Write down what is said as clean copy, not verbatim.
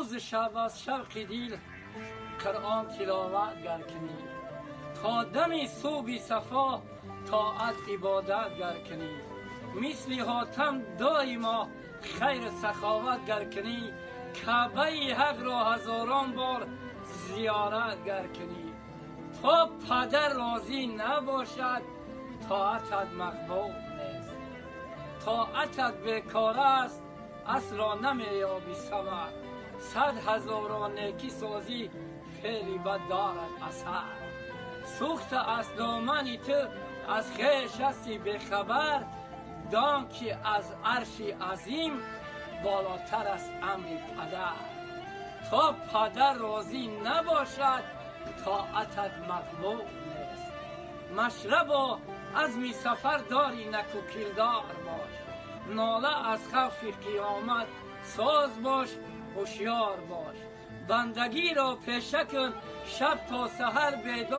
روز شب از شوق دل قرآن تلاوت گر کنی، تا دم صبح صفا طاعت عبادت گر کنی، مثل حاتم دایما خیر سخاوت گر کنی، کعبه حق را هزاران بار زیارت گر کنی، تا پدر راضی نباشد طاعتت مقبول نیست، طاعتت بیکار است اصلا نمییابی ثمر، 100,000 نیکی سازی فعلی بد دارد اثر، سوخت از دامن تو از خویش هستی بخبر، دان که از عرش عظیم بالاتر است امر پدر، تا پدر راضی نباشد طاعتت مقبول نیست، مشربا عزم سفر داری نکو کردار باش، ناله از خوف قیامت ساز باش هوشیار باش، بندگی را پیشه کن شب تا سحر بیدار